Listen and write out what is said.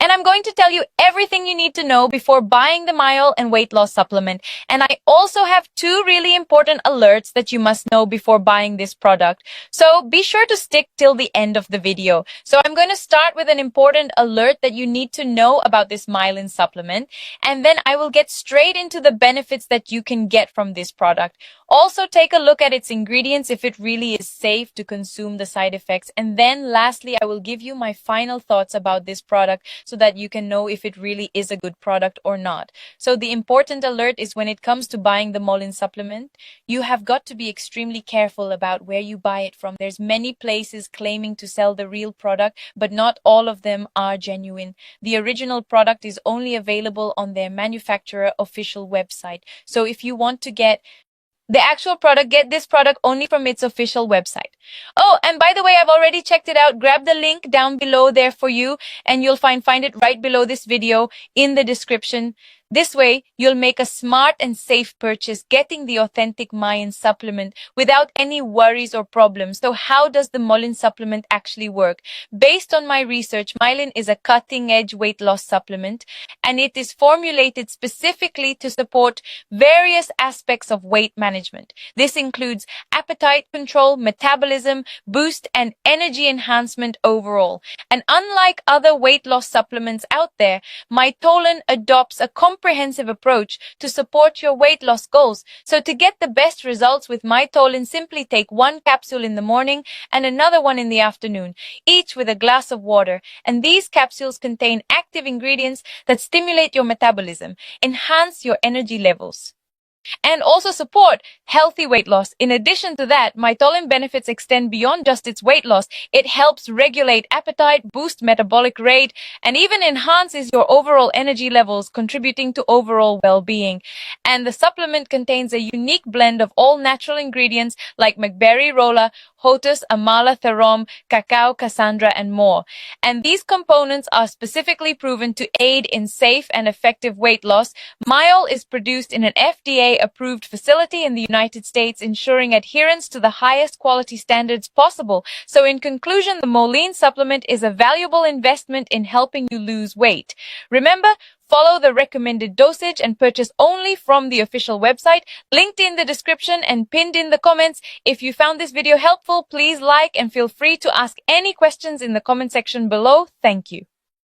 and I'm going to tell you everything you need to know before buying the Myol and weight loss supplement. And I also have two really important alerts that you must know before buying this product. So be sure to stick till the end of the video. So I'm going to start with an important alert that you need to know about this Myolyn supplement, and then I will get straight into the benefits that you can get from this product. Also, take a look at its ingredients if it really is safe to consume, the side effects. And then lastly, I will give you my final thoughts about this product so that you can know if it really is a good product or not. So the important alert is when it comes to buying the Myolyn supplement, you have got to be extremely careful about where you buy it from. There's many places claiming to sell the real product, but not all of them are genuine. The original product is only available on their manufacturer official website. So if you want to get the actual product, get this product only from its official website. Oh, and by the way, I've already checked it out. Grab the link down below there for you, and you'll find it right below this video in the description. This way, you'll make a smart and safe purchase, getting the authentic Myolyn supplement without any worries or problems. So how does the Myolyn supplement actually work? Based on my research, Myolyn is a cutting-edge weight loss supplement, and it is formulated specifically to support various aspects of weight management. This includes appetite control, metabolism, boost, and energy enhancement overall. And unlike other weight loss supplements out there, Mitolyn adopts a comprehensive approach to support your weight loss goals. So to get the best results with Mitolyn, simply take one capsule in the morning and another one in the afternoon, each with a glass of water. And these capsules contain active ingredients that stimulate your metabolism, enhance your energy levels, and also support healthy weight loss. In addition to that, Mitolyn benefits extend beyond just its weight loss. It helps regulate appetite, boost metabolic rate, and even enhances your overall energy levels, contributing to overall well-being. And the supplement contains a unique blend of all natural ingredients like McBerry Rolla, Hotus, Amala, Therom, Cacao, Cassandra, and more. And these components are specifically proven to aid in safe and effective weight loss. Myol is produced in an FDA-approved facility in the United States, ensuring adherence to the highest quality standards possible. So in conclusion, the Myolyn supplement is a valuable investment in helping you lose weight. Remember, follow the recommended dosage and purchase only from the official website, linked in the description and pinned in the comments. If you found this video helpful, please like and feel free to ask any questions in the comment section below. Thank you.